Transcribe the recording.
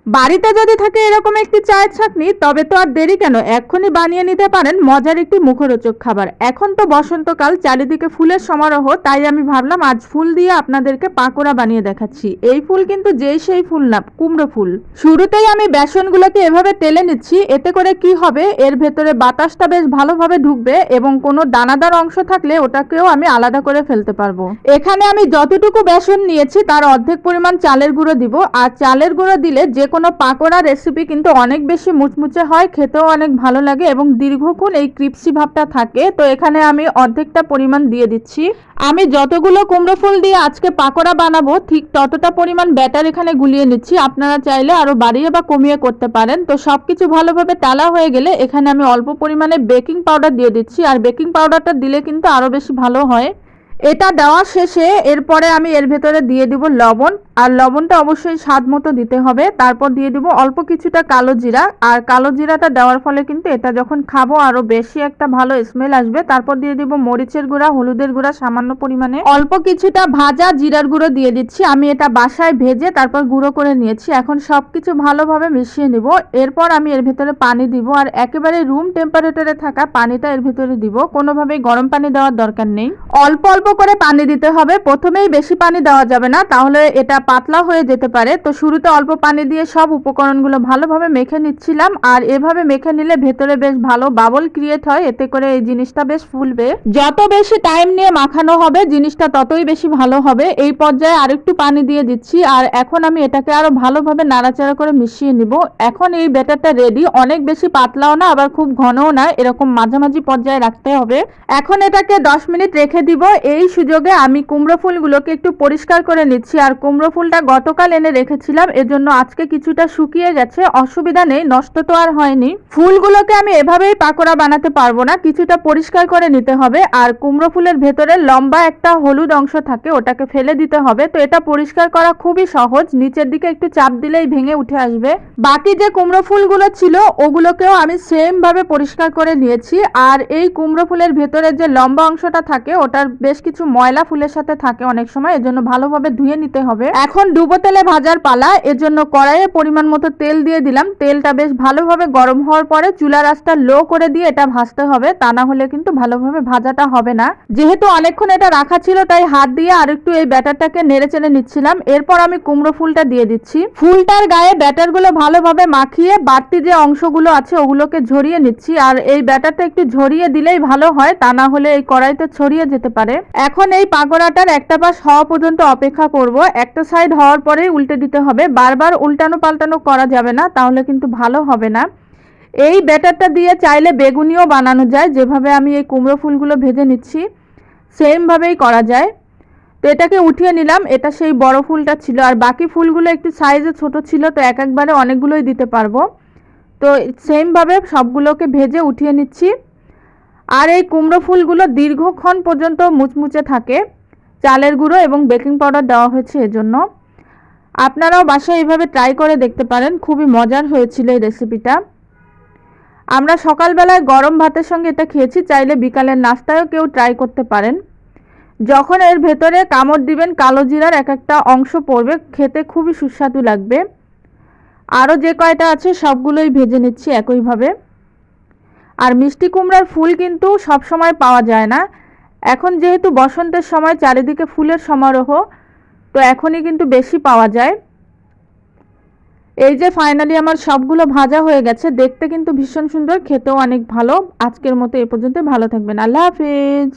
বাড়িতে যদি থাকে এরকম একটি চায়ের ছাঁকনি, তবে তো আর দেরি কেন, এক্ষুনি বানিয়ে নিতে পারেন মজার একটি মুখরোচক খাবার। এখন তো বসন্তকাল, চারিদিকে ফুলের সমারোহ, তাই আমি ভাবলাম আজ ফুল দিয়ে আপনাদেরকে পাকোড়া বানিয়ে দেখাচ্ছি। এই ফুল কিন্তু যেই সেই ফুল না, কুমড়ো ফুল। শুরুতেই আমি বেসনগুলোকে এভাবে টেলে নিচ্ছি। এতে করে কি হবে, এর ভেতরে বাতাসটা বেশ ভালোভাবে ঢুকবে এবং কোনো দানাদার অংশ থাকলে ওটাকেও আমি আলাদা করে ফেলতে পারবো। এখানে আমি যতটুকু বেসন নিয়েছি তার অর্ধেক পরিমাণ চালের গুঁড়ো দিব। আর চালের গুঁড়ো দিলে যে কোনো পাকোড়া রেসিপি কিন্তু অনেক বেশি মুচমুচে হয়, খেতেও অনেক ভালো লাগে এবং দীর্ঘক্ষণ এই ক্রিপসি ভাবটা থাকে। তো এখানে আমি অর্ধেকটা পরিমাণ দিয়ে দিচ্ছি। আমি যতগুলো কুমড়ো ফুল দিয়ে আজকে পাকোড়া বানাবো ঠিক ততটা পরিমাণ ব্যাটার এখানে গুলিয়ে নিচ্ছি। আপনারা চাইলে আরো বাড়িয়ে বা কমিয়ে করতে পারেন। তো সবকিছু ভালোভাবে টালা হয়ে গেলে এখানে আমি অল্প পরিমাণে বেকিং পাউডার দিয়ে দিচ্ছি। আর বেকিং পাউডারটা দিলে কিন্তু আরো বেশি ভালো হয়। এটা দেওয়া শেষে এরপরে আমি এর ভেতরে দিয়ে দিব লবণ। আর লবণটা অবশ্যই স্বাদ মতো দিতে হবে। তারপর দিয়ে দিব অল্প কিছুটা কালো জিরা। আর কালো জিরাটা দেওয়ার ফলে কিন্তু এটা যখন খাবো আরো বেশি একটা ভালো স্মেল আসবে। তারপর দিয়ে দিব মরিচের গুঁড়া, হলুদের গুঁড়া সামান্য পরিমাণে, অল্প কিছুটা ভাজা জিরার গুঁড়ো দিয়ে দিচ্ছি। আমি এটা বাসায় ভেজে তারপর গুঁড়ো করে নিয়েছি। এখন সবকিছু ভালোভাবে মিশিয়ে নিব। এরপর আমি এর ভেতরে পানি দিব। আর একেবারে রুম টেম্পারেচারে থাকা পানিটা এর ভেতরে দিব। কোনোভাবেই গরম পানি দেওয়ার দরকার নেই। অল্প অল্প করে পানি দিতে হবে। প্রথমেই বেশি পানি দেওয়া যাবে না, তাহলে এটা পাতলা হয়ে যেতে পারে। তো শুরুতে অল্প পানি দিয়ে সব উপকরণগুলো ভালোভাবে মেখে নিচ্ছিলাম। আর এভাবে মেখে নিলে ভেতরে বেশ ভালো বাবল ক্রিয়েট হয়। এতে করে এই জিনিসটা বেশ ফুলবে। যত বেশি টাইম নিয়ে মাখানো হবে জিনিসটা ততই বেশি ভালো হবে। এই পর্যায়ে আরেকটু পানি দিয়ে দিচ্ছি। আর এখন আমি এটাকে আরো ভালোভাবে নাড়াচাড়া করে মিশিয়ে নিব। এখন এই ব্যাটারটা রেডি। অনেক বেশি পাতলাও না আবার খুব ঘনও না, এরকম মাঝামাঝি পর্যায়ে রাখতে হবে। এখন এটাকে 10 মিনিট রেখে দিব। এই সুযোগে আমি কুমড়ো ফুলগুলোকে একটু পরিষ্কার করে নিচ্ছি। আর কুমড়ো ফুলটা গতকাল এনে রেখেছিলাম, এজন্য আজকে কিছুটা শুকিয়ে গেছে। অসুবিধা নেই, নষ্ট তো আর হয়নি। ফুলগুলোকে আমি এভাবেই পাকোড়া বানাতে পারবো না, কিছুটা পরিষ্কার করে নিতে হবে। আর কুমড়ো ফুলের ভেতরে লম্বা একটা হলুদ অংশ থাকে, ওটাকে ফেলে দিতে হবে। তো এটা পরিষ্কার করা খুবই সহজ, নিচের দিকে একটু চাপ দিলেই ভেঙে উঠে আসবে। বাকি যে কুমড়ো ফুলগুলো ছিল ওগুলোকেও আমি সেম ভাবে পরিষ্কার করে নিয়েছি। আর এই কুমড়ো ফুলের ভেতরে যে লম্বা অংশটা থাকে ওটার বেশ কিছু ময়লা ফুলের সাথে থাকে অনেক সময়, এজন্য ভালোভাবে ধুয়ে নিতে হবে। এখন ডুবো তেলে ভাজার পালা। এজন্য কড়াইয়ে পরিমাণ মতো তেল দিয়ে দিলাম। তেলটা বেশ ভালোভাবে গরম হওয়ার পরে চুলার আঁচটা লো করে দিয়ে এটা ভাজতে হবে, তা না হলে কিন্তু ভালোভাবে ভাজাটা হবে না। যেহেতু অনেকক্ষণ এটা রাখা ছিল তাই হাত দিয়ে আরেকটু এই ব্যাটারটাকে নেড়ে চেড়ে নিচ্ছিলাম। এরপর আমি কুমড়ো ফুলটা দিয়ে দিচ্ছি। ফুলটার গায়ে ব্যাটারগুলো ভালোভাবে মাখিয়ে বাড়তি যে অংশগুলো আছে ওগুলোকে ঝরিয়ে নিচ্ছি। আর এই ব্যাটারটা একটু ঝরিয়ে দিলেই ভালো হয়, তা না হলে এই কড়াইতে ছড়িয়ে যেতে পারে। এখন এই পাকোড়াটার একটা পাশ হওয়া পর্যন্ত অপেক্ষা করব। একটা সাইড হওয়ার পরেই উল্টে দিতে হবে, বারবার উল্টানো পাল্টানো করা যাবে না, তাহলে কিন্তু ভালো হবে না। এই ব্যাটারটা দিয়ে চাইলে বেগুনিও বানানো যায়, যেভাবে আমি এই কুমড়ো ফুলগুলো ভেজে নিচ্ছি সেমভাবেই করা যায়। তো এটাকে উঠিয়ে নিলাম। এটা সেই বড় ফুলটা ছিল, আর বাকি ফুলগুলো একটু সাইজে ছোট ছিল, তো এক একবারে অনেকগুলোই দিতে পারবো। তো সেমভাবে সবগুলোকে ভেজে উঠিয়ে নিচ্ছি। আর এই কুমড়ো ফুলগুলো দীর্ঘক্ষণ পর্যন্ত মুচমুচে থাকে, চালের গুঁড়ো এবং বেকিং পাউডার দেওয়া হয়েছে এজন্য। আপনারাও বাসায় এইভাবে ট্রাই করে দেখতে পারেন, খুবই মজার হয়েছিল এই রেসিপিটা। আমরা সকালবেলায় গরম ভাতের সঙ্গে এটা খেয়েছি, চাইলে বিকালের নাস্তায়ও কেউ ট্রাই করতে পারেন। যখন এর ভেতরে কামড় দিবেন কালো জিরার এক একটা অংশ পড়বে, খেতে খুবই সুস্বাদু লাগবে। আরও যে কয়টা আছে সবগুলোই ভেজে নিচ্ছি একইভাবে। আর মিষ্টি কুমড়ার ফুল কিন্তু সব সময় পাওয়া যায় না। এখন যেহেতু বসন্তের সময়, চারিদিকে ফুলের সমারোহ, তো এখনই কিন্তু বেশি পাওয়া যায়। এই যে ফাইনালি আমার সবগুলো ভাজা হয়ে গেছে, দেখতে কিন্তু ভীষণ সুন্দর, খেতেও অনেক ভালো। আজকের মতো এ পর্যন্ত, ভালো থাকবেন, আল্লাহ হাফেজ।